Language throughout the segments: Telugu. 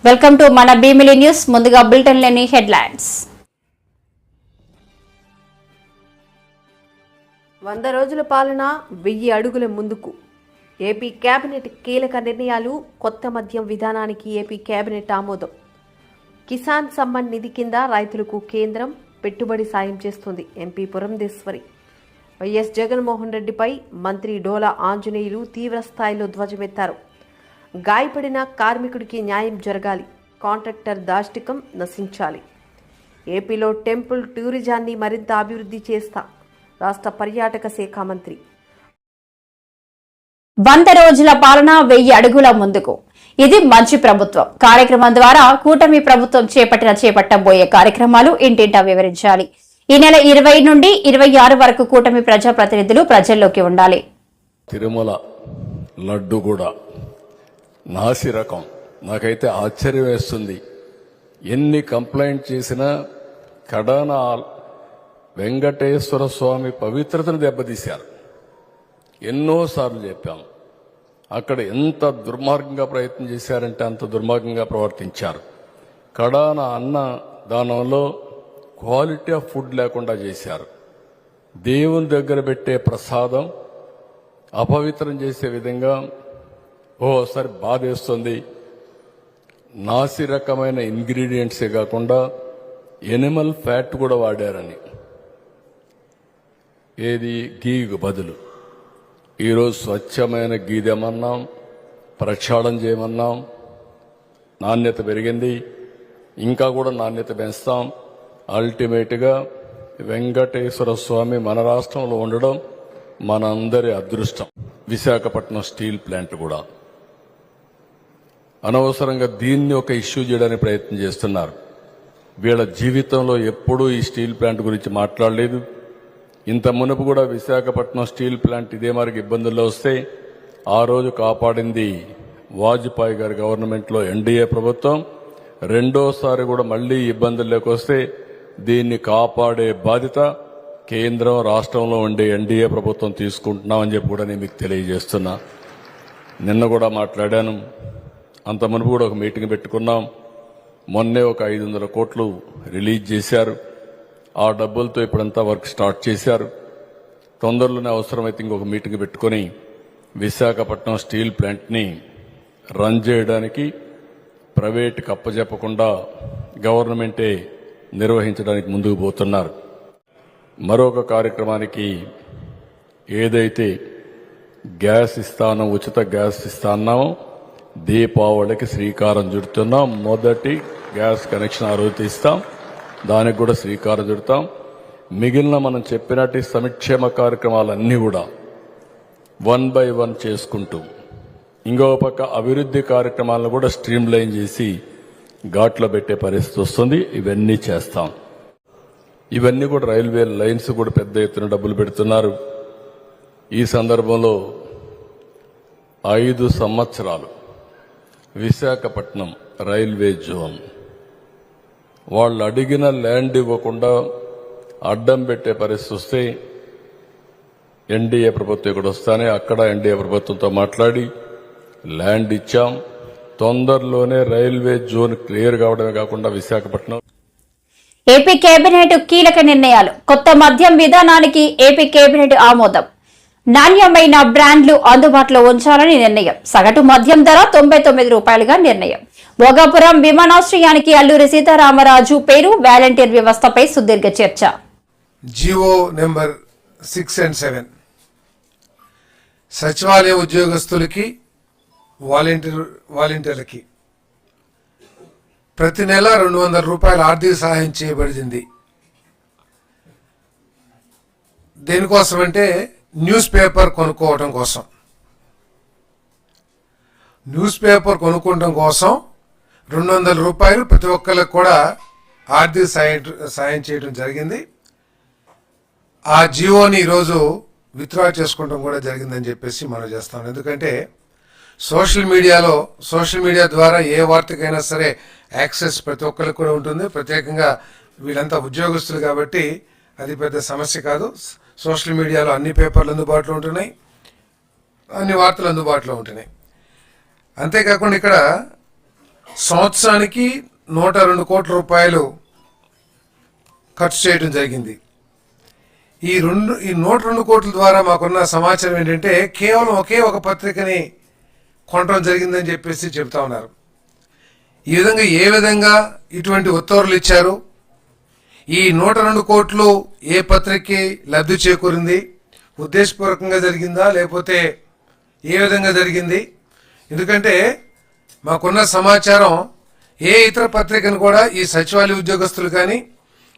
వెల్కమ్ టు మన భీమిలి న్యూస్. ముందుగా బులెటిన్ లోని హెడ్లైన్స్. 100 రోజుల పాలన 1000 అడుగుల ముందుకు. ఏపీ కేబినెట్ కీలక నిర్ణయాలు. కొత్త మద్యం విధానానికి ఏపీ కేబినెట్ ఆమోదం. కిసాన్ సమ్మాన్ నిధి కింద రైతులకు కేంద్రం పెట్టుబడి సాయం చేస్తుంది. ఎంపీ పురంధేశ్వరి. వైఎస్ జగన్మోహన్ రెడ్డిపై మంత్రి డోలా ఆంజనేయులు తీవ్ర స్థాయిలో ధ్వజమెత్తారు. గాయపడిన కార్మికుడికి న్యాయం జరగాలి. కాంట్రాక్టర్ దాష్టికం నశించాలి. ఏపీలో టెంపుల్ టూరిజాన్ని మరింత అభివృద్ధి చేస్తా రాష్ట్ర పర్యాటక శాఖ మంత్రి. 100 రోజుల పాలన 1000 అడుగుల ముందుకు. ఇది మంచి ప్రభుత్వం కార్యక్రమం ద్వారా కూటమి ప్రభుత్వం చేపట్టబోయే కార్యక్రమాలు ఇంటింటా వివరించాలి. ఈ నెల 20 నుండి 26 వరకు కూటమి ప్రజాప్రతినిధులు ప్రజల్లోకి ఉండాలి. తిరుమల లడ్డు కూడా నాసి రకం. నాకైతే ఆశ్చర్యం వేస్తుంది. ఎన్ని కంప్లైంట్ చేసినా కడాన వెంకటేశ్వర స్వామి పవిత్రతను దెబ్బతీశారు. ఎన్నోసార్లు చెప్పాం. అక్కడ ఎంత దుర్మార్గంగా ప్రయత్నం చేశారంటే అంత దుర్మార్గంగా ప్రవర్తించారు. కడాన అన్న దానంలో క్వాలిటీ ఆఫ్ ఫుడ్ లేకుండా చేశారు. దేవుని దగ్గర పెట్టే ప్రసాదం అపవిత్రం చేసే విధంగా ఓసారి బాధేస్తుంది. నాసి రకమైన ఇంగ్రీడియంట్సే కాకుండా ఎనిమల్ ఫ్యాట్ కూడా వాడారని. ఏది గీకు బదులు ఈరోజు స్వచ్ఛమైన గీ తెమన్నాం, ప్రక్షాళన చేయమన్నాం. నాణ్యత పెరిగింది, ఇంకా కూడా నాణ్యత పెంచుతాం. అల్టిమేట్గా వెంకటేశ్వర స్వామి మన రాష్ట్రంలో ఉండడం మనందరి అదృష్టం. విశాఖపట్నం స్టీల్ ప్లాంట్ కూడా అనవసరంగా దీన్ని ఒక ఇష్యూ చేయడానికి ప్రయత్నం చేస్తున్నారు. వీళ్ళ జీవితంలో ఎప్పుడూ ఈ స్టీల్ ప్లాంట్ గురించి మాట్లాడలేదు. ఇంత మునుపు కూడా విశాఖపట్నం స్టీల్ ప్లాంట్ ఇదే మరికి ఇబ్బందుల్లో వస్తే ఆ రోజు కాపాడింది వాజ్పేయి గారి గవర్నమెంట్లో ఎన్డీఏ ప్రభుత్వం. రెండోసారి కూడా మళ్లీ ఇబ్బందుల్లోకి వస్తే దీన్ని కాపాడే బాధ్యత కేంద్రం రాష్ట్రంలో ఉండే ఎన్డీఏ ప్రభుత్వం తీసుకుంటున్నామని చెప్పి కూడా నేను మీకు తెలియజేస్తున్నా. నిన్న కూడా మాట్లాడాను. అంత మునుపు కూడా ఒక మీటింగ్ పెట్టుకున్నాం. మొన్నే ఒక 500 కోట్లు రిలీజ్ చేశారు. ఆ డబ్బులతో ఇప్పుడంతా వర్క్ స్టార్ట్ చేశారు. తొందరలోనే అవసరమైతే ఇంకొక మీటింగ్ పెట్టుకుని విశాఖపట్నం స్టీల్ ప్లాంట్ని రన్ చేయడానికి ప్రైవేట్కి అప్పచెప్పకుండా గవర్నమెంటే నిర్వహించడానికి ముందుకు పోతున్నారు. మరొక కార్యక్రమానికి ఏదైతే గ్యాస్ ఇస్తానో, ఉచిత గ్యాస్ ఇస్తాన్నామో దీపావళికి శ్రీకారం చుడుతున్నాం. మొదటి గ్యాస్ కనెక్షన్ ఆ రోజు ఇస్తాం. దానికి కూడా శ్రీకారం చుడతాం. మిగిలిన మనం చెప్పినట్టు సంక్షేమ కార్యక్రమాలన్నీ కూడా 1 by 1 చేసుకుంటూ ఇంకో పక్క అభివృద్ధి కార్యక్రమాలను కూడా స్ట్రీమ్ లైన్ చేసి ఘాట్లో పెట్టే పరిస్థితి వస్తుంది. ఇవన్నీ చేస్తాం. ఇవన్నీ కూడా రైల్వే లైన్స్ కూడా పెద్ద ఎత్తున డబ్బులు పెడుతున్నారు. ఈ సందర్భంలో 5 సంవత్సరాలు విశాఖపట్నం రైల్వే జోన్ వాళ్ళు అడిగిన ల్యాండ్ ఇవ్వకుండా అడ్డం పెట్టే పరిస్థితి వస్తే ఎన్డీఏ ప్రభుత్వం ఇక్కడ వస్తానే అక్కడ ఎన్డీఏ ప్రభుత్వంతో మాట్లాడి ల్యాండ్ ఇచ్చాం. తొందరలోనే రైల్వే జోన్ క్లియర్ కావడమే కాకుండా విశాఖపట్నం. ఏపీ కేబినెట్ కీలక నిర్ణయాలు. కొత్త మద్యం విధానానికి ఏపీ కేబినెట్ ఆమోదం. నాణ్యమైన బ్రాండ్లు అందుబాటులో ఉంచాలని నిర్ణయం. సగటు మద్యం ధర 99 రూపాయలుగా నిర్ణయం. భోగాపురం విమానాశ్రయానికి అల్లూరి సీతారామరాజు పేరు. వాలంటీర్ వ్యవస్థపై సుదీర్ఘ చర్చ. జీవో నెంబర్ 6 and 7 సచివాలయ ఉద్యోగస్తులకి వాలంటీర్లకి ప్రతి నెల 200 రూపాయల ఆర్థిక సహాయం చేయబడింది. దేనికోసమంటే న్యూస్ పేపర్ కొనుక్కోవడం కోసం. న్యూస్ పేపర్ కొనుక్కోవడం కోసం 200 రూపాయలు ప్రతి ఒక్కరికి కూడా ఆర్థిక సాయం చేయడం జరిగింది. ఆ జీవోని ఈరోజు విత్డ్రా చేసుకోవడం కూడా జరిగిందని చెప్పేసి మనం చేస్తాం. ఎందుకంటే సోషల్ మీడియా ద్వారా ఏ వార్తకైనా సరే యాక్సెస్ ప్రతి ఒక్కరికి కూడా ఉంటుంది. ప్రత్యేకంగా వీళ్ళంతా ఉద్యోగస్తులు కాబట్టి అది పెద్ద సమస్య కాదు. సోషల్ మీడియాలో అన్ని పేపర్లు అందుబాటులో ఉంటున్నాయి, అన్ని వార్తలు అందుబాటులో ఉంటున్నాయి. అంతేకాకుండా ఇక్కడ సంవత్సరానికి 102 కోట్ల రూపాయలు ఖర్చు చేయడం జరిగింది. ఈ 102 కోట్ల ద్వారా మాకున్న సమాచారం ఏంటంటే కేవలం ఒకే ఒక పత్రికని కొనడం జరిగిందని చెప్పేసి చెప్తా ఉన్నారు. ఏ విధంగా ఇటువంటి ఉత్తర్వులు ఇచ్చారు, ఈ 102 కోట్లు ఏ పత్రికకి లబ్ధి చేకూరింది, ఉద్దేశపూర్వకంగా జరిగిందా లేకపోతే ఏ విధంగా జరిగింది? ఎందుకంటే మాకున్న సమాచారం ఏ ఇతర పత్రికను కూడా ఈ సచివాలయ ఉద్యోగస్తులు కానీ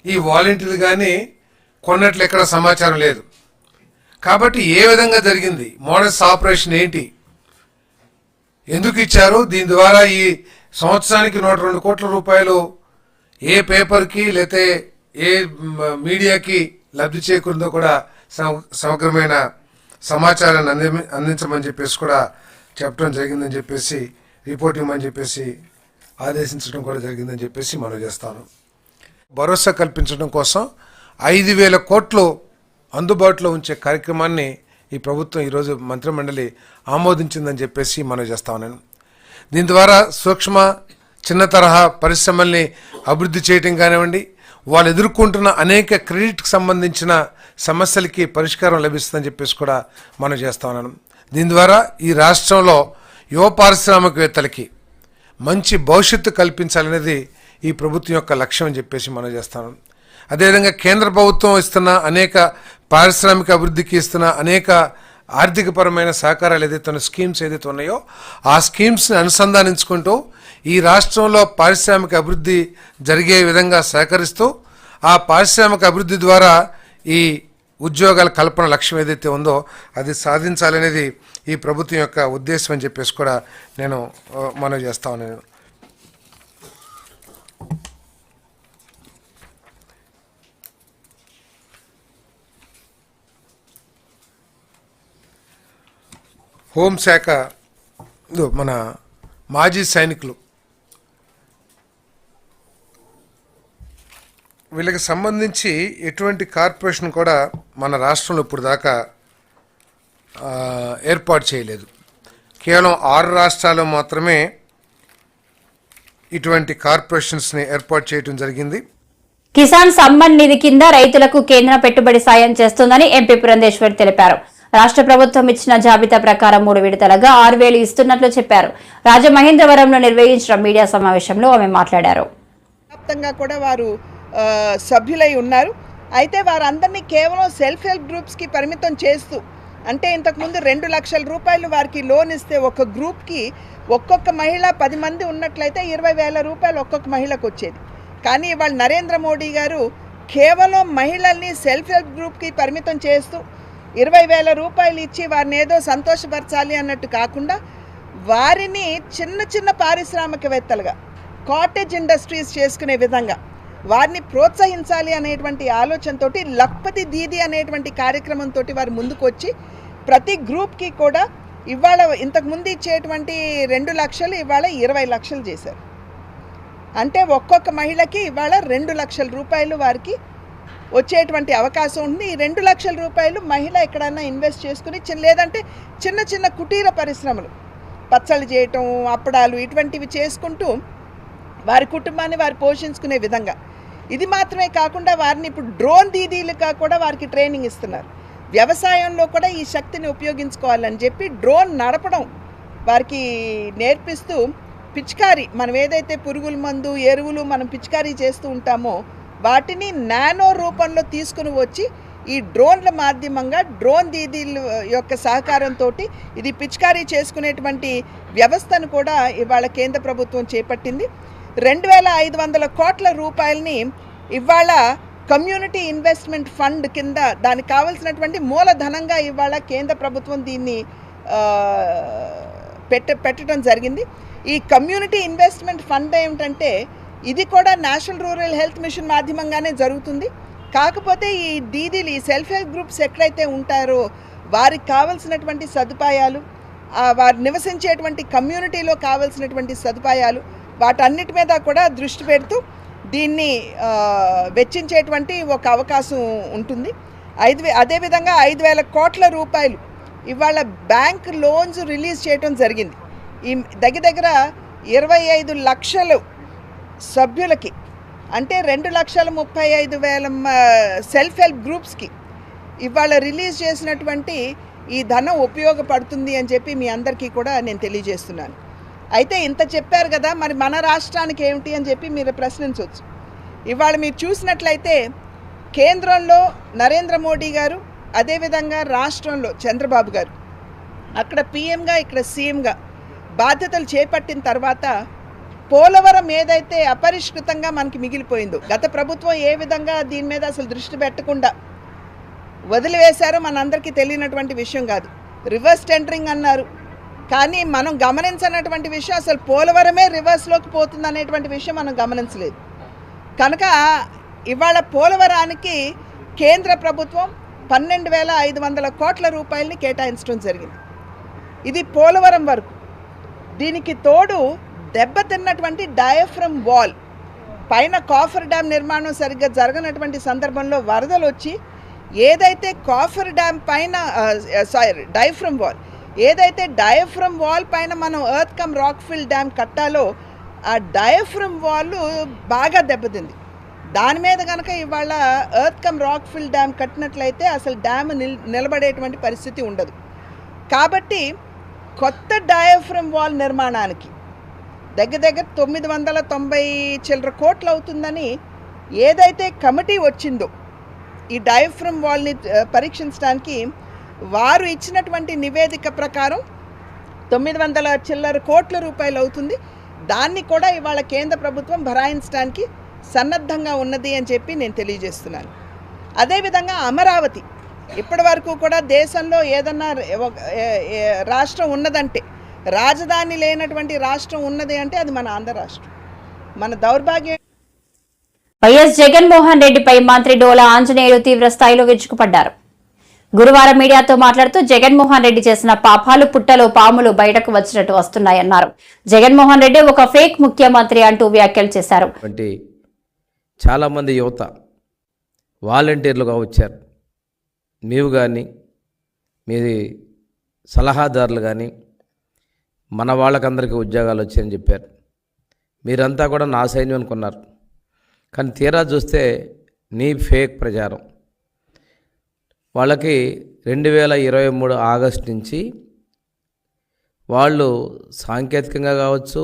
ఈ వాలంటీర్లు కానీ కొన్నట్లు ఎక్కడ సమాచారం లేదు. కాబట్టి ఏ విధంగా జరిగింది, మోడస్ ఆపరేషన్ ఏంటి, ఎందుకు ఇచ్చారు, దీని ద్వారా ఈ సంవత్సరానికి 102 కోట్ల రూపాయలు ఏ పేపర్కి లేతే ఏ మీడియాకి లబ్ధి చేకూరిందో కూడా సమగ్రమైన సమాచారాన్ని అందించమని చెప్పేసి కూడా చెప్పడం జరిగిందని చెప్పేసి రిపోర్ట్ ఇవ్వమని చెప్పేసి ఆదేశించడం కూడా జరిగిందని చెప్పేసి మనం చేస్తాను. భరోసా కల్పించడం కోసం 5,000 కోట్లు అందుబాటులో ఉంచే కార్యక్రమాన్ని ఈ ప్రభుత్వం ఈరోజు మంత్రిమండలి ఆమోదించిందని చెప్పేసి మనం చేస్తా ఉన్నాను. దీని ద్వారా సూక్ష్మ చిన్న తరహా పరిశ్రమల్ని అభివృద్ధి చేయడం కానివ్వండి, వాళ్ళు ఎదుర్కొంటున్న అనేక క్రెడిట్కి సంబంధించిన సమస్యలకి పరిష్కారం లభిస్తుందని చెప్పేసి కూడా మనం చేస్తా ఉన్నాను. దీని ద్వారా ఈ రాష్ట్రంలో యువ పారిశ్రామికవేత్తలకి మంచి భవిష్యత్తు కల్పించాలనేది ఈ ప్రభుత్వం యొక్క లక్ష్యం అని చెప్పేసి మనం చేస్తాను. అదేవిధంగా కేంద్ర ప్రభుత్వం ఇస్తున్న అనేక పారిశ్రామిక అభివృద్ధికి ఇస్తున్న అనేక ఆర్థికపరమైన సహకారాలు ఏదైతే ఉన్న స్కీమ్స్ ఏదైతే ఉన్నాయో ఆ స్కీమ్స్ని అనుసంధానించుకుంటూ ఈ రాష్ట్రంలో పారిశ్రామిక అభివృద్ధి జరిగే విధంగా సహకరిస్తూ ఆ పారిశ్రామిక అభివృద్ధి ద్వారా ఈ ఉద్యోగాల కల్పన లక్ష్యం ఏదైతే ఉందో అది సాధించాలనేది ఈ ప్రభుత్వం యొక్క ఉద్దేశం అని చెప్పేసి కూడా నేను మనవి చేస్తా ఉన్నాను. హోంశాఖ మన మాజీ సైనికులు వీళ్ళకి సంబంధించి ఎటువంటి కార్పొరేషన్ కూడా మన రాష్ట్రంలో ఇప్పుడు దాకా ఏర్పాటు చేయలేదు. కేవలం 6 రాష్ట్రాల్లో మాత్రమే ఇటువంటి కార్పొరేషన్స్ని ఏర్పాటు చేయడం జరిగింది. కిసాన్ సమ్మాన్ నిధి కింద రైతులకు కేంద్రం పెట్టుబడి సాయం చేస్తుందని ఎంపీ పురంధేశ్వర్ తెలిపారు. రాష్ట్ర ప్రభుత్వం ఇచ్చిన జాబితా ప్రకారం 3 విడతలుగా 6,000 ఇస్తున్నట్లు చెప్పారు. రాజమహేంద్రవరంలో నిర్వహించిన మీడియా సమావేశంలో ఆమె మాట్లాడారు. వ్యాప్తంగా కూడా వారు సభ్యులై ఉన్నారు. అయితే వారందరినీ కేవలం సెల్ఫ్ హెల్ప్ గ్రూప్స్కి పరిమితం చేస్తూ, అంటే ఇంతకుముందు 2 లక్షల రూపాయలు వారికి లోన్ ఇస్తే ఒక గ్రూప్కి ఒక్కొక్క మహిళ 10 మంది ఉన్నట్లయితే 20,000 రూపాయలు ఒక్కొక్క మహిళకు వచ్చేది. కానీ ఇవాళ నరేంద్ర మోడీ గారు కేవలం మహిళల్ని సెల్ఫ్ హెల్ప్ గ్రూప్కి పరిమితం చేస్తూ 20,000 రూపాయలు ఇచ్చి వారిని ఏదో సంతోషపరచాలి అన్నట్టు కాకుండా వారిని చిన్న చిన్న పారిశ్రామికవేత్తలుగా కాటేజ్ ఇండస్ట్రీస్ చేసుకునే విధంగా వారిని ప్రోత్సహించాలి అనేటువంటి ఆలోచనతో లఖ్పతి దీదీ అనేటువంటి కార్యక్రమంతో వారు ముందుకు వచ్చి ప్రతి గ్రూప్కి కూడా ఇవాళ ఇంతకుముందు ఇచ్చేటువంటి 2 లక్షలు ఇవాళ 20 లక్షలు చేశారు. అంటే ఒక్కొక్క మహిళకి ఇవాళ 2 లక్షల రూపాయలు వారికి వచ్చేటువంటి అవకాశం ఉంది. ఈ 2 లక్షల రూపాయలు మహిళ ఎక్కడన్నా ఇన్వెస్ట్ చేసుకుని లేదంటే చిన్న చిన్న కుటీర పరిశ్రమలు పచ్చళ్ళు చేయటం, అప్పడాలు ఇటువంటివి చేసుకుంటూ వారి కుటుంబాన్ని వారు పోషించుకునే విధంగా. ఇది మాత్రమే కాకుండా వారిని ఇప్పుడు డ్రోన్ దీదీలుగా కూడా వారికి ట్రైనింగ్ ఇస్తున్నారు. వ్యవసాయంలో కూడా ఈ శక్తిని ఉపయోగించుకోవాలని చెప్పి డ్రోన్ నడపడం వారికి నేర్పిస్తూ పిచికారీ, మనం ఏదైతే పురుగుల మందు ఎరువులు మనం పిచికారీ చేస్తూ ఉంటామో వాటిని నానో రూపంలో తీసుకుని వచ్చి ఈ డ్రోన్ల మాధ్యమంగా డ్రోన్ దీదీల యొక్క సహకారంతో ఇది పిచికారీ చేసుకునేటువంటి వ్యవస్థను కూడా ఇవాళ కేంద్ర ప్రభుత్వం చేపట్టింది. 2,500 కోట్ల రూపాయలని ఇవాళ కమ్యూనిటీ ఇన్వెస్ట్మెంట్ ఫండ్ కింద దానికి కావాల్సినటువంటి మూలధనంగా ఇవాళ కేంద్ర ప్రభుత్వం దీన్ని పెట్టడం జరిగింది. ఈ కమ్యూనిటీ ఇన్వెస్ట్మెంట్ ఫండ్ ఏమిటంటే ఇది కూడా నేషనల్ రూరల్ హెల్త్ మిషన్ మాధ్యమంగానే జరుగుతుంది. కాకపోతే ఈ దీదీలు ఈ సెల్ఫ్ హెల్ప్ గ్రూప్స్ ఎక్కడైతే ఉంటారో వారికి కావాల్సినటువంటి సదుపాయాలు, వారు నివసించేటువంటి కమ్యూనిటీలో కావాల్సినటువంటి సదుపాయాలు వాటన్నిటి మీద కూడా దృష్టి పెడుతూ దీన్ని వెచ్చించేటువంటి ఒక అవకాశం ఉంటుంది. అదేవిధంగా 5,000 కోట్ల రూపాయలు ఇవాళ బ్యాంక్ లోన్స్ రిలీజ్ చేయడం జరిగింది. ఈ దగ్గర 25 లక్షలు సభ్యులకి, అంటే 2,35,000 సెల్ఫ్ హెల్ప్ గ్రూప్స్కి ఇవాళ రిలీజ్ చేసినటువంటి ఈ ధనం ఉపయోగపడుతుంది అని చెప్పి మీ అందరికీ కూడా నేను తెలియజేస్తున్నాను. అయితే ఇంత చెప్పారు కదా, మరి మన రాష్ట్రానికి ఏమిటి అని చెప్పి మీరు ప్రశ్నించవచ్చు. ఇవాళ మీరు చూసినట్లయితే కేంద్రంలో నరేంద్ర మోడీ గారు, అదేవిధంగా రాష్ట్రంలో చంద్రబాబు గారు, అక్కడ పీఎంగా ఇక్కడ సీఎంగా బాధ్యతలు చేపట్టిన తర్వాత పోలవరం ఏదైతే అపరిష్కృతంగా మనకి మిగిలిపోయిందో, గత ప్రభుత్వం ఏ విధంగా దీని మీద అసలు దృష్టి పెట్టకుండా వదిలివేశారో మనందరికీ తెలియనటువంటి విషయం కాదు. రివర్స్ టెండరింగ్ అన్నారు, కానీ మనం గమనించినటువంటి విషయం అసలు పోలవరమే రివర్స్లోకి పోతుంది అనేటువంటి విషయం మనం గమనించలేదు. కనుక ఇవాళ పోలవరానికి కేంద్ర ప్రభుత్వం 12,500 కోట్ల రూపాయలని కేటాయించడం జరిగింది. ఇది పోలవరం వరకు. దీనికి తోడు దెబ్బతిన్నటువంటి డయాఫ్రమ్ వాల్ పైన కాఫర్ డ్యామ్ నిర్మాణం సరిగ్గా జరగనటువంటి సందర్భంలో వరదలు వచ్చి ఏదైతే కాఫర్ డ్యామ్ పైన డయాఫ్రమ్ వాల్ ఏదైతే డయాఫ్రమ్ వాల్ పైన మనం earth cum rock fill dam కట్టాలో ఆ డయాఫ్రమ్ వాల్ బాగా దెబ్బతింది. దాని మీద కనుక ఇవాళ earth cum rock fill dam కట్టినట్లయితే అసలు డ్యామ్ నిలబడేటువంటి పరిస్థితి ఉండదు. కాబట్టి కొత్త డయాఫ్రమ్ వాల్ నిర్మాణానికి దగ్గర 990 చిల్లర కోట్లు అవుతుందని ఏదైతే కమిటీ వచ్చిందో ఈ డయాఫ్రమ్ వాల్ని పరీక్షించడానికి, వారు ఇచ్చినటువంటి నివేదిక ప్రకారం 900 చిల్లర కోట్ల రూపాయలు అవుతుంది. దాన్ని కూడా ఇవాళ కేంద్ర ప్రభుత్వం భరాయించడానికి సన్నద్ధంగా ఉన్నది అని చెప్పి నేను తెలియజేస్తున్నాను. అదేవిధంగా అమరావతి, ఇప్పటి వరకు కూడా దేశంలో ఏదన్నా రాష్ట్రం ఉన్నదంటే, రాజధాని లేనటువంటి రాష్ట్రం ఉన్నది అంటే అది మన ఆంధ్ర రాష్ట్రం. మన దౌర్భాగ్యం. వైఎస్ జగన్మోహన్ రెడ్డిపై మంత్రి డోలా ఆంజనేయులు తీవ్ర స్థాయిలో విరుచుకుపడ్డారు. గురువారం మీడియాతో మాట్లాడుతూ జగన్మోహన్ రెడ్డి చేసిన పాపాలు పుట్టలో పాములు బయటకు వచ్చినట్టు వస్తున్నాయన్నారు. జగన్మోహన్ రెడ్డి ఒక ఫేక్ ముఖ్యమంత్రి అంటూ వ్యాఖ్యలు చేశారు. చాలామంది యువత వాలంటీర్లుగా వచ్చారు. మీరు కానీ మీ సలహాదారులు కానీ మన వాళ్ళకందరికీ ఉద్యోగాలు వచ్చాయని చెప్పారు. మీరంతా కూడా నా సైన్యం అనుకున్నారు. కానీ తీరా చూస్తే నీ ఫేక్ ప్రచారం. వాళ్ళకి 2023 ఆగస్టు నుంచి వాళ్ళు సాంకేతికంగా కావచ్చు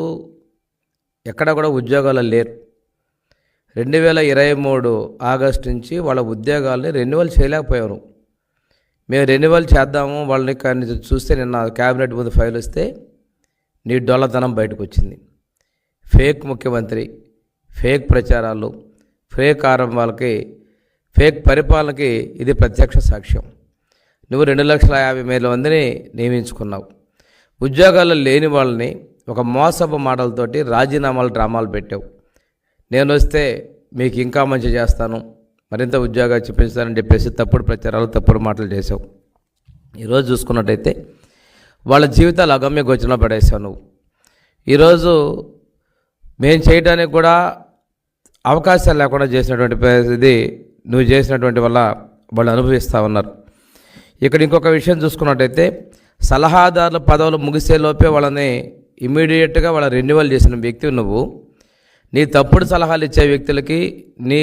ఎక్కడ కూడా ఉద్యోగాలు లేరు. 2023 ఆగస్టు నుంచి వాళ్ళ ఉద్యోగాల్ని రెన్యువల్ చేయలేకపోయారు. మేము రెన్యువల్ చేద్దాము వాళ్ళని, కానీ చూస్తే నిన్న క్యాబినెట్ ముందు ఫైల్ వస్తే నీ డొల్లతనం బయటకు వచ్చింది. ఫేక్ ముఖ్యమంత్రి, ఫేక్ ప్రచారాలు, ఫేక్ ఆరంభాలకి, ఫేక్ పరిపాలనకి ఇది ప్రత్యక్ష సాక్ష్యం. నువ్వు 2,50,000 మందిని నియమించుకున్నావు. ఉద్యోగాలు లేని వాళ్ళని ఒక మోసపు మాటలతోటి రాజీనామాలు డ్రామాలు పెట్టావు. నేను వస్తే మీకు ఇంకా మంచి చేస్తాను, మరింత ఉద్యోగాలు చూపించాలని చెప్పేసి తప్పుడు ప్రచారాలు, తప్పుడు మాటలు చేసావు. ఈరోజు చూసుకున్నట్టయితే వాళ్ళ జీవితాలు అగమ్య గోచరంలో పడేసావు నువ్వు. ఈరోజు మేము చేయడానికి కూడా అవకాశాలు లేకుండా చేసినటువంటి ఇది నువ్వు చేసినటువంటి వల్ల వాళ్ళు అనుభవిస్తూ ఉన్నారు. ఇక్కడ ఇంకొక విషయం చూసుకున్నట్టయితే సలహాదారుల పదవులు ముగిసేలోపే వాళ్ళని ఇమీడియట్గా వాళ్ళ రెన్యువల్ చేసిన వ్యక్తి నువ్వు. నీ తప్పుడు సలహాలు ఇచ్చే వ్యక్తులకి నీ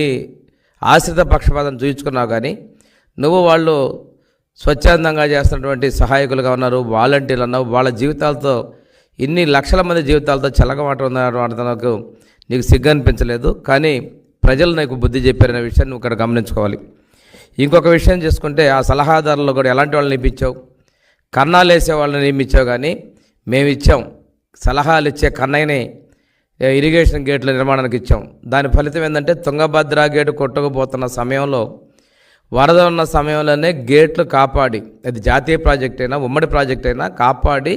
ఆశ్రిత పక్షపాతం చూయించుకున్నావు. కానీ నువ్వు వాళ్ళు స్వచ్ఛందంగా చేస్తున్నటువంటి సహాయకులుగా ఉన్నారు, వాలంటీర్లు అన్నావు. వాళ్ళ జీవితాలతో ఇన్ని లక్షల మంది జీవితాలతో చెలగమాటకు నీకు సిగ్గు అనిపించలేదు. కానీ ప్రజలు నీకు బుద్ధి చెప్పారనే విషయాన్ని నువ్వు ఇక్కడ గమనించుకోవాలి. ఇంకొక విషయం చేసుకుంటే ఆ సలహాదారులు కూడా ఎలాంటి వాళ్ళని నియమించావు? కన్నాలు వేసే వాళ్ళని నియమించావు. కానీ మేము ఇచ్చాం సలహాలు ఇచ్చే కన్నయ్యని ఇరిగేషన్ గేట్ల నిర్మాణానికి ఇచ్చాం. దాని ఫలితం ఏంటంటే తుంగభద్ర గేటు కొట్టుకుపోతున్న సమయంలో, వరద ఉన్న సమయంలోనే గేట్లు కాపాడి, అది జాతీయ ప్రాజెక్ట్ అయినా ఉమ్మడి ప్రాజెక్ట్ అయినా కాపాడి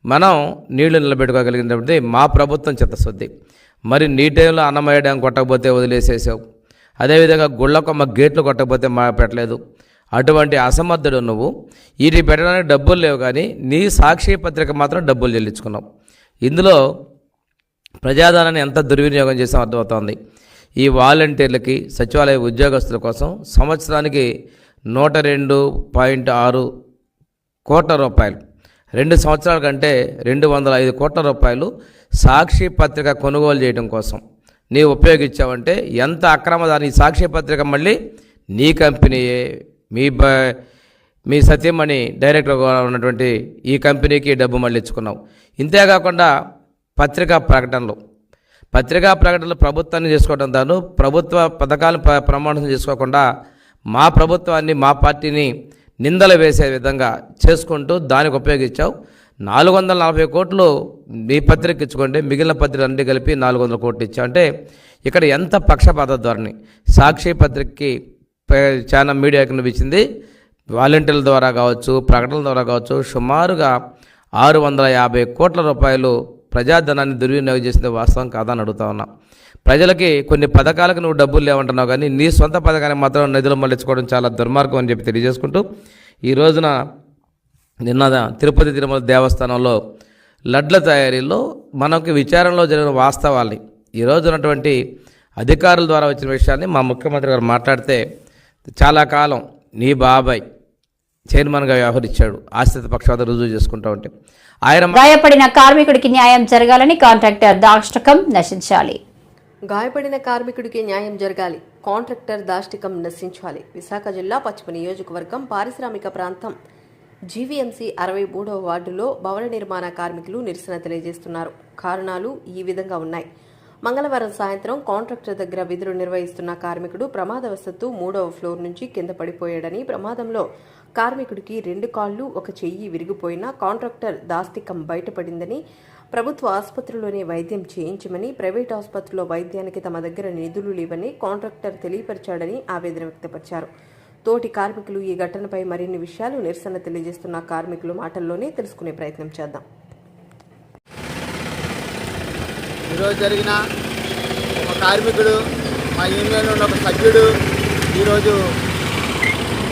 మనం నీళ్లు నిలబెట్టుకోగలిగినటువంటి మా ప్రభుత్వం చిత్తశుద్ధి. మరి నీ టైంలో అన్నమయ్య డ్యాం కొట్టకపోతే వదిలేసేసావు. అదేవిధంగా గుళ్ళకొమ్మ గేట్లు కొట్టకపోతే మా పెట్టలేదు. అటువంటి అసమర్థుడు నువ్వు. వీటి పెట్టడానికి డబ్బులు లేవు, కానీ నీ సాక్షి పత్రిక మాత్రం డబ్బులు చెల్లించుకున్నావు. ఇందులో ప్రజాధనాన్ని ఎంత దుర్వినియోగం చేసాం అర్థమవుతోంది. ఈ వాలంటీర్లకి, సచివాలయ ఉద్యోగస్తుల కోసం సంవత్సరానికి 102.6 కోట్ల రూపాయలు, 2 సంవత్సరాల కంటే 205 కోట్ల రూపాయలు సాక్షి పత్రిక కొనుగోలు చేయడం కోసం నీవు ఉపయోగించావంటే ఎంత అక్రమదాని. సాక్షి పత్రిక మళ్ళీ నీ కంపెనీయే, మీ సత్యమణి డైరెక్టర్గా ఉన్నటువంటి ఈ కంపెనీకి డబ్బు మళ్ళీ ఇచ్చుకున్నావు. ఇంతేకాకుండా పత్రికా ప్రకటనలు ప్రభుత్వాన్ని చేసుకోవడం తాను ప్రభుత్వ పథకాలను ప్రమాణం చేసుకోకుండా మా ప్రభుత్వాన్ని, మా పార్టీని నిందలు వేసే విధంగా చేసుకుంటూ దానికి ఉపయోగించావు. 440 కోట్లు మీ పత్రిక ఇచ్చుకుంటే మిగిలిన పత్రిక అన్ని కలిపి 400 కోట్లు ఇచ్చావు. అంటే ఇక్కడ ఎంత పక్షపాత ధోరణి. సాక్షి పత్రికకి చాలా మీడియాకి నువ్వు ఇచ్చింది వాలంటీర్ల ద్వారా కావచ్చు, ప్రకటనల ద్వారా కావచ్చు, సుమారుగా 650 కోట్ల రూపాయలు ప్రజాధనాన్ని దుర్వినియోగం చేసింది వాస్తవం కాదని అడుగుతా ఉన్నా. ప్రజలకి కొన్ని పథకాలకు నువ్వు డబ్బులు లేవంటున్నావు, కానీ నీ సొంత పథకానికి మాత్రం నిధులు మళ్ళించుకోవడం చాలా దుర్మార్గం అని చెప్పి తెలియజేసుకుంటూ, ఈ రోజున తిరుపతి తిరుమల దేవస్థానంలో లడ్ల తయారీలో మనకు విచారణలో జరిగిన వాస్తవాల్ని, ఈ రోజు ఉన్నటువంటి అధికారుల ద్వారా వచ్చిన విషయాన్ని మా ముఖ్యమంత్రి గారు మాట్లాడితే, చాలా కాలం నీ బాబాయ్ చైర్మన్గా వ్యవహరించాడు, ఆశ్రిత పక్షపాత రుజువు చేసుకుంటూ ఉంటే ఆయన గాయపడిన కార్మికుడికి న్యాయం జరగాలని కాంట్రాక్టర్ దాష్టికం నశించాలి. గాయపడిన కార్మికుడికి న్యాయం జరగాలి, కాంట్రాక్టర్ దాష్టికం నశించాలి. విశాఖ జిల్లా పశ్చిమ నియోజకవర్గం పారిశ్రామిక ప్రాంతం జీవీఎంసీ 63వ వార్డులో భవన నిర్మాణ కార్మికులు నిరసన తెలియజేస్తున్నారు. కారణాలు ఈ విధంగా ఉన్నాయి. మంగళవారం సాయంత్రం కాంట్రాక్టర్ దగ్గర విధులు నిర్వహిస్తున్న కార్మికుడు ప్రమాదవశాత్తు 3వ ఫ్లోర్ నుంచి కింద పడిపోయాడని, ప్రమాదంలో కార్మికుడికి 2 కాళ్లు 1 చెయ్యి విరిగిపోయినా కాంట్రాక్టర్ దాష్టికం బయటపడిందని, ప్రభుత్వ ఆసుపత్రిలోనే వైద్యం చేయించమని, ప్రైవేట్ ఆసుపత్రిలో వైద్యానికి తమ దగ్గర నిధులు లేవని కాంట్రాక్టర్ తెలియపరిచాడని ఆవేదన వ్యక్తపరిచారు. తోటి కార్మికులు ఈ ఘటనపై మరిన్ని విషయాలు నిరసన తెలియజేస్తున్న కార్మికులు మాటల్లోనే తెలుసుకునే ప్రయత్నం చేద్దాం. ఈరోజు జరిగిన ఒక కార్మికుడు, మా యూనియన్లో ఉన్న ఒక సభ్యుడు ఈరోజు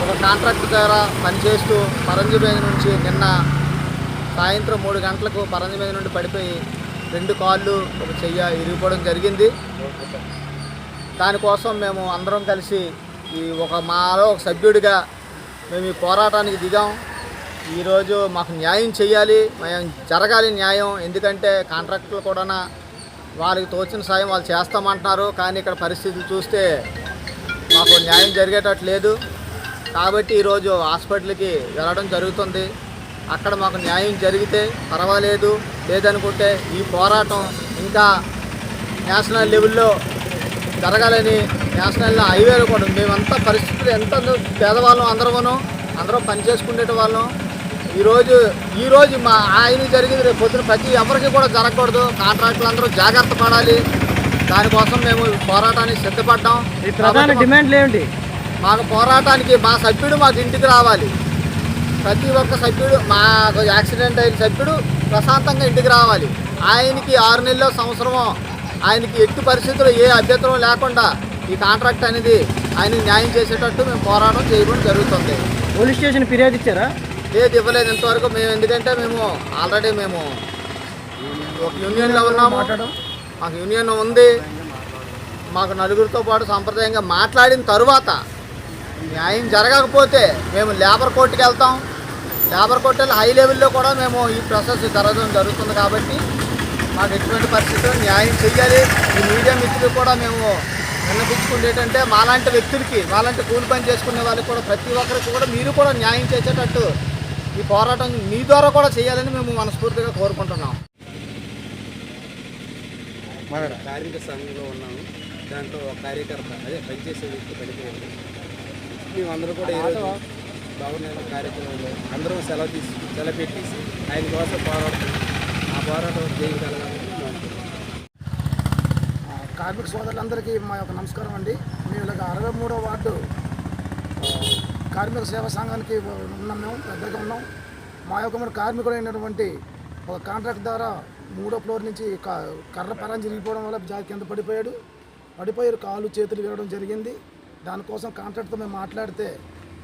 ఒక కాంట్రాక్టర్ ద్వారా పనిచేస్తూ పరంజి మీద నుంచి నిన్న సాయంత్రం 3 గంటలకు పరంజి మీద నుండి పడిపోయి 2 కాళ్ళు 1 చెయ్య ఇరిగిపోవడం జరిగింది. దానికోసం మేము అందరం కలిసి మాలో ఒక సభ్యుడిగా మేము ఈ పోరాటానికి దిగాం. ఈరోజు మాకు న్యాయం చేయాలి, జరగాలి న్యాయం. ఎందుకంటే కాంట్రాక్టర్లు కూడా వాళ్ళకి తోచిన సాయం వాళ్ళు చేస్తామంటున్నారు, కానీ ఇక్కడ పరిస్థితులు చూస్తే మాకు న్యాయం జరిగేటట్టు లేదు. కాబట్టి ఈరోజు హాస్పిటల్కి వెళ్ళడం జరుగుతుంది. అక్కడ మాకు న్యాయం జరిగితే పర్వాలేదు, లేదనుకుంటే ఈ పోరాటం ఇంకా నేషనల్ లెవెల్లో జరగాలని, నేషనల్ హైవేలో కూడా మేమంతా పరిస్థితులు ఎంత పేదవాళ్ళం అందరం పనిచేసుకునే వాళ్ళం. ఈరోజు మా ఆయన జరిగింది రేపు పొద్దున ప్రతి ఎవరికి కూడా జరగకూడదు. కాంట్రాక్టులు అందరూ జాగ్రత్త పడాలి. దానికోసం మేము పోరాటానికి సిద్ధపడ్డాం. ప్రధాన డిమాండ్లు ఏమిటి? మాకు పోరాటానికి మా సభ్యుడు మాకు ఇంటికి రావాలి. ప్రతి ఒక్క సభ్యుడు, మాకు యాక్సిడెంట్ అయిన సభ్యుడు ప్రశాంతంగా ఇంటికి రావాలి. ఆయనకి 6 నెలల్లో సంవత్సరమో ఆయనకి ఎట్టి పరిస్థితుల్లో ఏ అభ్యంతరం లేకుండా ఈ కాంట్రాక్ట్ అనేది ఆయనకి న్యాయం చేసేటట్టు మేము పోరాటం చేయడం జరుగుతుంది. పోలీస్ స్టేషన్ ఫిర్యాదు ఇచ్చారా? లేదు, ఇవ్వలేదు ఇంతవరకు. మేము ఎందుకంటే మేము ఆల్రెడీ ఒక యూనియన్లో ఉన్నాము, మాకు యూనియన్ ఉంది. మాకు నలుగురితో పాటు సాంప్రదాయంగా మాట్లాడిన తరువాత న్యాయం జరగకపోతే మేము లేబర్ కోర్టుకి వెళ్తాం. లేబర్ కోర్టు హై లెవెల్లో కూడా మేము ఈ ప్రాసెస్ జరగడం జరుగుతుంది. కాబట్టి మాకు ఎటువంటి పరిస్థితుల్లో న్యాయం చేయాలి. ఈ మీడియా మిత్రులు కూడా మేము విన్నపించుకుంటే ఏంటంటే మాలాంటి వ్యక్తులకి, మాలాంటి కూలి పని చేసుకునే వాళ్ళకి కూడా, ప్రతి ఒక్కరికి కూడా మీరు కూడా న్యాయం చేసేటట్టు ఈ పోరాటం మీ ద్వారా కూడా చేయాలని మేము మనస్ఫూర్తిగా కోరుకుంటున్నాం. మన కార్మిక సంఘంలో ఉన్నాము. దాంట్లో ఒక కార్యకర్త పనిచేసే వ్యక్తి పడిపోయింది. మేమందరూ కూడా ఈరోజు భవన కార్యక్రమంలో అందరం సెలవు పెట్టేసి ఆయన కోసం పోరాడుతున్నాం. ఆ పోరాటం చేయగలగాలని కార్మిక సోదరులందరికీ మా యొక్క నమస్కారం అండి. మేము ఇలాగ 63వ వార్డు కార్మిక సేవా సంఘానికి ఉన్నాం. మేము పెద్దగా ఉన్నాం. మా యొక్క కార్మికుడైనటువంటి ఒక కాంట్రాక్ట్ ద్వారా 3వ ఫ్లోర్ నుంచి కర్ర పరం జరిగిపోవడం వల్ల కింద పడిపోయి కాళ్ళు చేతులు విరగడం జరిగింది. దానికోసం కాంట్రాక్ట్తో మేము మాట్లాడితే,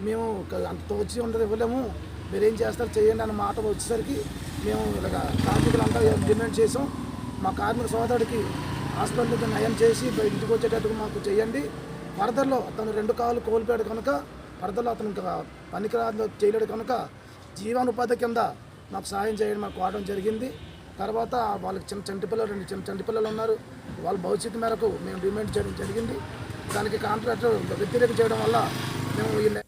మేము అంత తోచి ఉండదు ఇవ్వలేము, మీరేం చేస్తారు చేయండి అన్న మాట వచ్చేసరికి మేము ఇలాగ కార్మికులంతా డిమాండ్ చేసాం. మా కార్మిక సోదరుడికి హాస్పిటల్కి నయం చేసి ఇంటికి వచ్చేటట్టుగా మాకు చేయండి. ఫర్దర్లో అతను 2 కాళ్ళు కోల్పోయాడు కనుక, ఫర్దర్లో అతను ఇంకా పనికిరాదు చేయలేడు కనుక జీవనోపాధి కింద మాకు సహాయం చేయడం మాకు కోరడం జరిగింది. తర్వాత వాళ్ళకి చంటి పిల్లలు 2 చంటి పిల్లలు ఉన్నారు. వాళ్ళ భవిష్యత్తు మేరకు మేము డిమాండ్ చేయడం జరిగింది. దానికి కాంట్రాక్టర్ వ్యతిరేకం చేయడం వల్ల మేము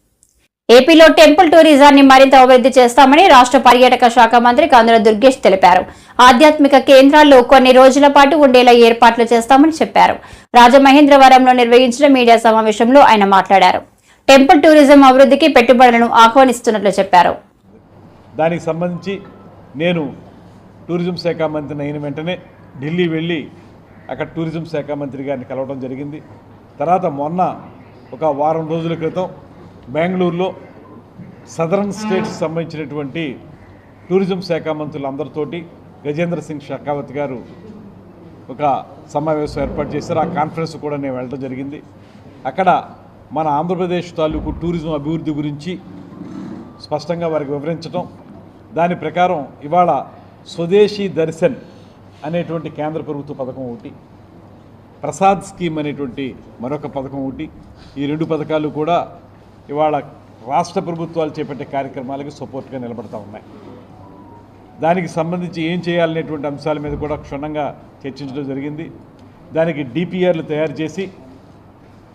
ఏపీలో టెంపుల్ టూరిజాన్ని మరింత అభివృద్ధి చేస్తామని రాష్ట్ర పర్యాటక శాఖ మంత్రి కందుల దుర్గేష్ తెలిపారు. ఆధ్యాత్మిక కేంద్రాల్లో కొన్ని రోజుల పాటు ఉండేలా ఏర్పాట్లు చేస్తామని చెప్పారు. రాజమహేంద్రవరంలో నిర్వహించిన మీడియా సమావేశంలో ఆయన మాట్లాడారు. టెంపుల్ టూరిజం అభివృద్ధికి పెట్టుబడులను ఆహ్వానిస్తున్నట్లు చెప్పారు. దానికి సంబంధించి నేను టూరిజం శాఖ మంత్రిని అయిన వెంటనే ఢిల్లీ వెళ్ళి అక్కడ టూరిజం శాఖ మంత్రి గారిని కలవడం జరిగింది. తర్వాత మొన్న ఒక వారం రోజుల క్రితం బెంగళూరులో సదరన్ స్టేట్స్ సంబంధించినటువంటి టూరిజం శాఖ మంత్రులందరితోటి గజేంద్ర సింగ్ షెకావత్ గారు ఒక సమావేశం ఏర్పాటు చేశారు. ఆ కాన్ఫరెన్స్ కూడా నేను వెళ్ళడం జరిగింది. అక్కడ మన ఆంధ్రప్రదేశ్ తాలూకు టూరిజం అభివృద్ధి గురించి స్పష్టంగా వారికి వివరించడం, దాని ప్రకారం ఇవాళ స్వదేశీ దర్శన్ అనేటువంటి కేంద్ర ప్రభుత్వ పథకం ఒకటి, ప్రసాద్ స్కీమ్ అనేటువంటి మరొక పథకం ఒకటి, ఈ 2 పథకాలు కూడా ఇవాళ రాష్ట్ర ప్రభుత్వాలు చేపట్టే కార్యక్రమాలకి సపోర్ట్గా నిలబడతా ఉన్నాయి. దానికి సంబంధించి ఏం చేయాలనేటువంటి అంశాల మీద కూడా క్షుణ్ణంగా చర్చించడం జరిగింది. దానికి డిపిఆర్లు తయారు చేసి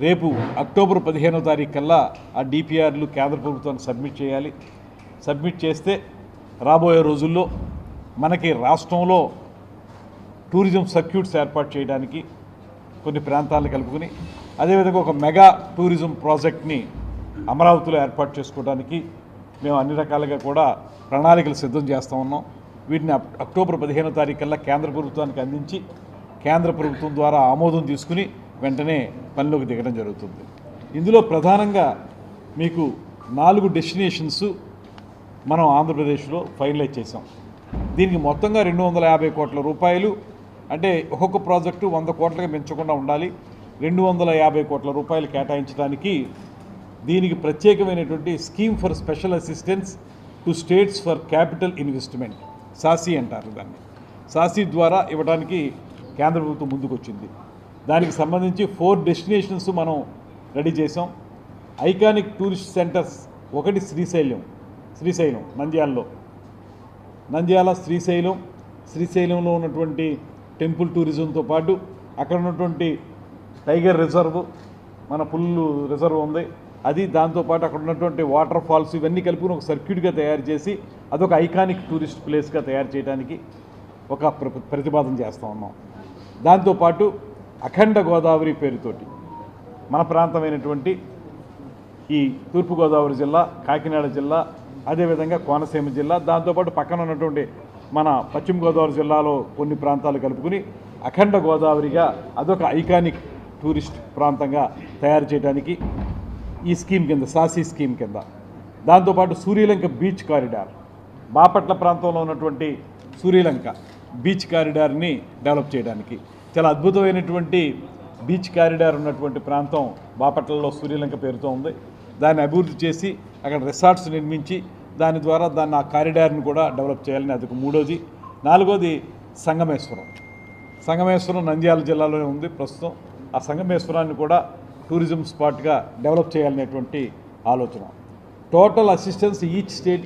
రేపు అక్టోబర్ 15వ తారీఖు కల్లా ఆ డిపిఆర్లు కేంద్ర ప్రభుత్వానికి సబ్మిట్ చేయాలి. సబ్మిట్ చేస్తే రాబోయే రోజుల్లో మనకి రాష్ట్రంలో టూరిజం సర్క్యూట్స్ ఏర్పాటు చేయడానికి కొన్ని ప్రాంతాలను కలుపుకొని, అదేవిధంగా ఒక మెగా టూరిజం ప్రాజెక్ట్ని అమరావతిలో ఏర్పాటు చేసుకోవడానికి మేము అన్ని రకాలుగా కూడా ప్రణాళికలు సిద్ధం చేస్తూ ఉన్నాం. వీటిని అక్టోబర్ 15వ తారీఖు కల్లా కేంద్ర ప్రభుత్వానికి అందించి కేంద్ర ప్రభుత్వం ద్వారా ఆమోదం తీసుకుని వెంటనే పనిలోకి దిగడం జరుగుతుంది. ఇందులో ప్రధానంగా మీకు 4 డెస్టినేషన్స్ మనం ఆంధ్రప్రదేశ్లో ఫైనలైజ్ చేసాం. దీనికి మొత్తంగా 250 కోట్ల రూపాయలు, అంటే ఒక్కొక్క ప్రాజెక్టు 100 కోట్లుగా పెంచకుండా ఉండాలి. 250 కోట్ల రూపాయలు కేటాయించడానికి దీనికి ప్రత్యేకమైనటువంటి scheme for special assistance to states for capital investment, sassy అంటారు దాన్ని. సాసీ ద్వారా ఇవ్వడానికి కేంద్ర ప్రభుత్వం ముందుకు వచ్చింది. దానికి సంబంధించి 4 డెస్టినేషన్స్ మనం రెడీ చేసాం. ఐకానిక్ టూరిస్ట్ సెంటర్స్ ఒకటి శ్రీశైలం నంద్యాల శ్రీశైలంలో ఉన్నటువంటి టెంపుల్ టూరిజంతో పాటు అక్కడ ఉన్నటువంటి టైగర్ రిజర్వ్, మన పుల్లు రిజర్వ్ ఉంది అది, దాంతోపాటు అక్కడ ఉన్నటువంటి వాటర్ ఫాల్స్ ఇవన్నీ కలుపుకుని ఒక సర్క్యూట్గా తయారు చేసి అదొక ఐకానిక్ టూరిస్ట్ ప్లేస్గా తయారు చేయడానికి ఒక ప్రతిపాదన చేస్తూ ఉన్నాం. దాంతోపాటు అఖండ గోదావరి పేరుతోటి మన ప్రాంతమైనటువంటి ఈ తూర్పుగోదావరి జిల్లా, కాకినాడ జిల్లా, అదేవిధంగా కోనసీమ జిల్లా, దాంతోపాటు పక్కన ఉన్నటువంటి మన పశ్చిమ గోదావరి జిల్లాలో కొన్ని ప్రాంతాలు కలుపుకుని అఖండ గోదావరిగా అదొక ఐకానిక్ టూరిస్ట్ ప్రాంతంగా తయారు చేయడానికి ఈ స్కీమ్ కింద, సాసీ స్కీమ్ కింద, దాంతోపాటు సూర్యలంక బీచ్ కారిడార్, బాపట్ల ప్రాంతంలో ఉన్నటువంటి సూర్యలంక బీచ్ కారిడార్ని డెవలప్ చేయడానికి, చాలా అద్భుతమైనటువంటి బీచ్ కారిడార్ ఉన్నటువంటి ప్రాంతం బాపట్లలో సూర్యలంక పేరుతో ఉంది. దాన్ని అభివృద్ధి చేసి అక్కడ రిసార్ట్స్ నిర్మించి దాని ద్వారా ఆ కారిడార్ని కూడా డెవలప్ చేయాలని అదొక 3వది. 4వది సంగమేశ్వరం నంద్యాల జిల్లాలోనే ఉంది ప్రస్తుతం. ఆ సంగమేశ్వరాన్ని కూడా టూరిజం స్పాట్గా డెవలప్ చేయాలనేటువంటి ఆలోచన. Total assistance each state